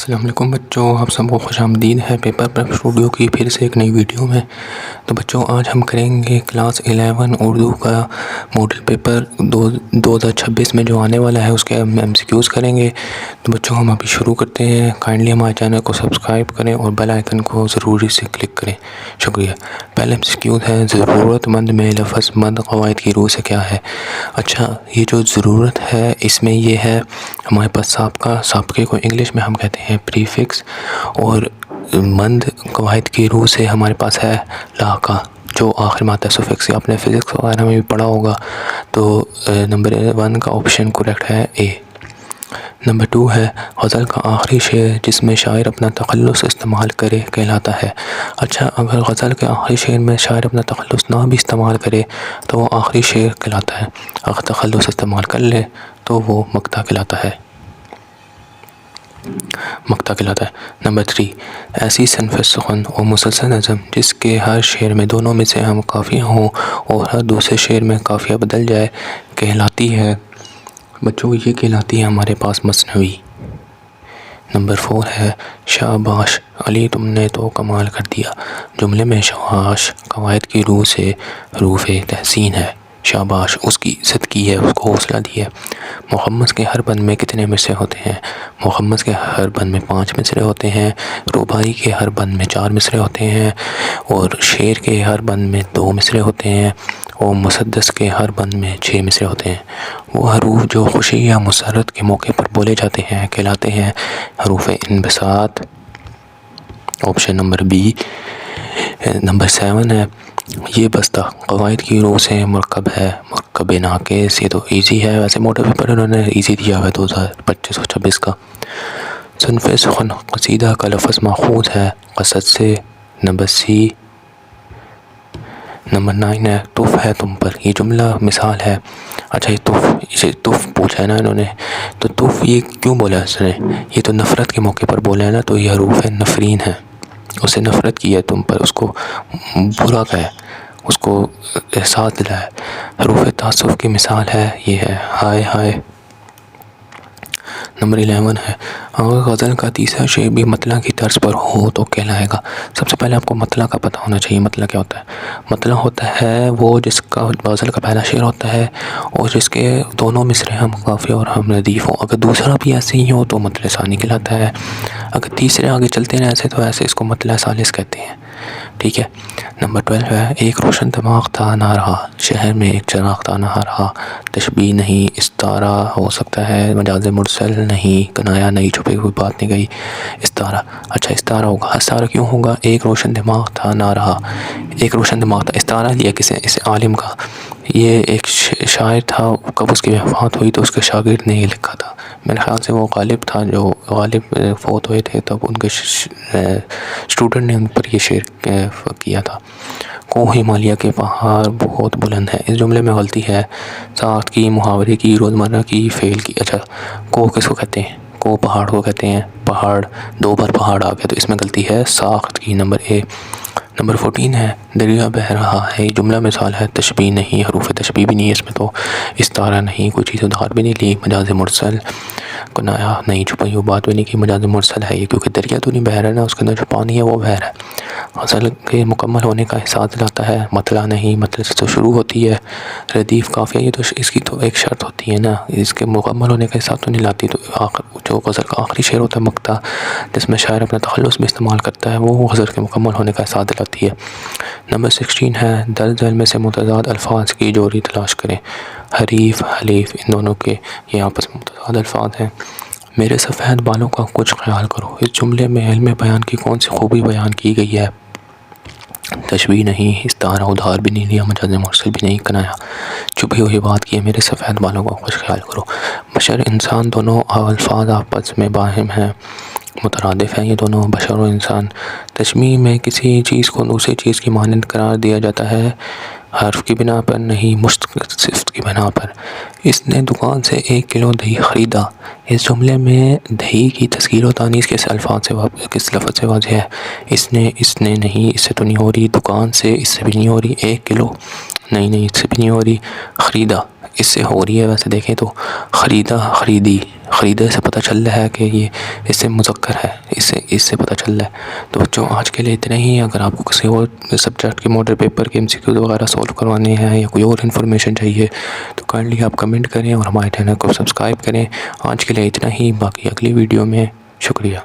السلام علیکم بچوں، آپ سب کو خوش آمدید ہے پیپر پریپ اسٹوڈیو کی پھر سے ایک نئی ویڈیو میں۔ تو بچوں آج ہم کریں گے کلاس 11 اردو کا ماڈل پیپر 2026 میں جو آنے والا ہے اس کے ہم ایم سی کیوز کریں گے۔ تو بچوں ہم ابھی شروع کرتے ہیں۔ کائنڈلی ہمارے چینل کو سبسکرائب کریں اور بیل آئیکن کو ضروری سے کلک کریں، شکریہ۔ پہلا ایم سی کیوز ہے ضرورت مند میں لفظ مند قواعد کی روح سے کیا ہے؟ اچھا، یہ جو ضرورت ہے اس میں یہ ہے ہمارے پاس سابقے کو انگلش میں ہم کہتے ہیں پریفکس، اور مند قواعد کی روح سے ہمارے پاس ہے لاحقہ جو آخر میں آتا ہے سفکس۔ آپ نے فزکس وغیرہ میں بھی پڑھا ہوگا۔ تو نمبر 1 کا آپشن کریکٹ ہے اے۔ نمبر 2 ہے غزل کا آخری شعر جس میں شاعر اپنا تخلص استعمال کرے کہلاتا ہے۔ اچھا، اگر غزل کے آخری شعر میں شاعر اپنا تخلص نہ بھی استعمال کرے تو وہ آخری شعر کہلاتا ہے، اگر تخلص استعمال کر لے تو وہ مقطع کہلاتا ہے۔ نمبر 3، ایسی صنف سخن اور مسلسل نظم جس کے ہر شعر میں دونوں میں سے ہم قافیہ ہوں اور ہر دوسرے شعر میں قافیہ بدل جائے کہلاتی ہے۔ بچوں یہ کہلاتی ہے ہمارے پاس مثنوی۔ نمبر 4 ہے شاباش علی تم نے تو کمال کر دیا۔ جملے میں شاباش قواعد کی روح سے حروف تحسین ہے، شاباش اس کی عزت کی ہے، اس کو حوصلہ دیا ہے۔ مخمس کے ہر بند میں کتنے مصرعے ہوتے ہیں؟ مخمس کے ہر بند میں 5 مصرعے ہوتے ہیں، رباعی کے ہر بند میں 4 مصرعے ہوتے ہیں، اور شعر کے ہر بند میں 2 مصرعے ہوتے ہیں، اور مسدس کے ہر بند میں 6 مصرعے ہوتے ہیں۔ وہ حروف جو خوشی یا مسرت کے موقع پر بولے جاتے ہیں کہلاتے ہیں حروف Inbisat, option number be. Number 7 ہے یہ بستہ قواعد کی روح سے مرکب ہے، مرکب ناقص۔ یہ تو ایزی ہے، ویسے موٹر پیپر انہوں نے ایزی دیا ہوا ہے 2025 کا۔ صنف سخن قصیدہ کا لفظ ماخوذ ہے قصد سے، نمبر سی۔ نمبر 9 ہے تف ہے تم پر، یہ جملہ مثال ہے۔ اچھا، یہ تف پوچھا ہے نا انہوں نے، تو تف یہ کیوں بولا اس نے؟ یہ تو نفرت کے موقع پر بولا ہے نا، تو یہ حروف نفرین ہے، اسے نفرت کی ہے تم پر، اس کو برا کہا ہے، اس کو احساس دلایا ہے۔ حروف تعصب کی مثال ہے، یہ ہے ہائے ہائے۔ نمبر 11 ہے اگر غزل کا تیسرا شعر بھی مطلع کی طرز پر ہو تو کہلائے گا۔ سب سے پہلے آپ کو مطلع کا پتہ ہونا چاہیے۔ مطلع کیا ہوتا ہے؟ مطلع ہوتا ہے وہ جس کا غزل کا پہلا شعر ہوتا ہے اور جس کے دونوں مصرعے ہم قافیہ اور ہم ردیف ہوں۔ اگر دوسرا بھی ایسے ہی ہو تو مطلع ثانی کہلاتا ہے۔ اگر تیسرے آگے چلتے ہیں ایسے تو ایسے اس کو مطلع ثالث کہتے ہیں، ٹھیک ہے۔ نمبر 12 ہے ایک روشن دماغ تھا نہ رہا، شہر میں ایک چراغ تھا نہ رہا۔ تشبیہ نہیں، استعارہ ہو سکتا ہے، مجاز مرسل نہیں، کنایا نہیں، چھپی ہوئی بات نہیں گئی، استعارہ۔ اچھا استعارہ ہوگا، استعارہ کیوں ہوگا؟ ایک روشن دماغ تھا نہ رہا، ایک روشن دماغ تھا، استعارہ لیا کسے؟ اس عالم کا۔ یہ ایک شاعر تھا، کب اس کی وفات ہوئی تو اس کے شاگرد نے یہ لکھا تھا، میرے خیال سے وہ غالب تھا، جو غالب فوت ہوئے تھے تب ان کے اسٹوڈنٹ نے ان پر یہ شعر کیا تھا۔ کوہ ہمالیہ کے پہاڑ بہت بلند ہے، اس جملے میں غلطی ہے، ساخت کی، محاورے کی، روزمرہ کی، فعل کی۔ اچھا کوہ کس کو کہتے ہیں؟ کوہ پہاڑ کو کہتے ہیں، پہاڑ 2 بار پہاڑ آ گیا تو اس میں غلطی ہے ساخت کی، نمبر اے۔ نمبر 14 ہے دریا بہہ رہا ہے، یہ جملہ مثال ہے، تشبیہ نہیں، حروف تشبیہ بھی نہیں ہے اس میں، تو استعارہ نہیں، کوئی چیز ادھار بھی نہیں لی، مجاز مرسل، کنایا نہیں، چھپی ہوئی بات بھی نہیں کی، مجاز مرسل ہے یہ، کیونکہ دریا تو نہیں بہہ رہا نا، اس کے اندر جو پانی ہے وہ بہہ رہا ہے۔ غزل کے مکمل ہونے کا احساس دلاتا ہے، مطلع نہیں، مطلع سے تو شروع ہوتی ہے، ردیف قافیہ، یہ تو اس کی تو ایک شرط ہوتی ہے نا، اس کے مکمل ہونے کا احساس تو نہیں لاتی۔ تو جو غزل کا آخری شعر ہوتا ہے مقطع جس میں شاعر اپنا تخلص بھی استعمال کرتا ہے، وہ غزل کے مکمل ہونے کا احساس دلاتی ہے۔ نمبر 16 ہے درج ذیل میں سے متضاد الفاظ کی جوڑی تلاش کریں۔ حریف، حلیف، ان دونوں کے یہ آپس میں متضاد الفاظ ہیں۔ میرے سفید بالوں کا کچھ خیال کرو، اس جملے میں علم بیان کی کون سی خوبی بیان کی گئی ہے؟ تشبیہ نہیں، استعارہ ادھار بھی نہیں لیا، مجاز مرسل بھی نہیں، کنایا، چھپی ہوئی بات کی ہے، میرے سفید بالوں کا کچھ خیال کرو۔ بشر، انسان، دونوں الفاظ آپس میں باہم ہیں، مترادف ہیں یہ دونوں، بشر و انسان۔ تشبیہ میں کسی چیز کو دوسری چیز کی مانند قرار دیا جاتا ہے، حرف کی بنا پر نہیں، مشتق صفت کی بنا پر۔ اس نے دکان سے 1 کلو دہی خریدا، اس جملے میں دہی کی تذکیر و تانیث کس لفظ سے واضح ہے؟ اس نے نہیں، اس سے تو نہیں ہو رہی، دکان سے اس سے بھی نہیں ہو رہی، 1 کلو نہیں، اس سے بھی نہیں ہو رہی، خریدا اس سے ہو رہی ہے، ویسے دیکھیں تو خریدے سے پتہ چل رہا ہے کہ یہ اس سے مذکر ہے، اس سے پتہ چل رہا ہے۔ تو بچوں آج کے لیے اتنا ہی۔ اگر آپ کو کسی اور سبجیکٹ کے ماڈل پیپر کے MCQ وغیرہ سولو کروانے ہیں یا کوئی اور انفارمیشن چاہیے تو کائنڈلی آپ کمنٹ کریں اور ہمارے چینل کو سبسکرائب کریں۔ آج کے لیے اتنا ہی، باقی اگلی ویڈیو میں شکریہ۔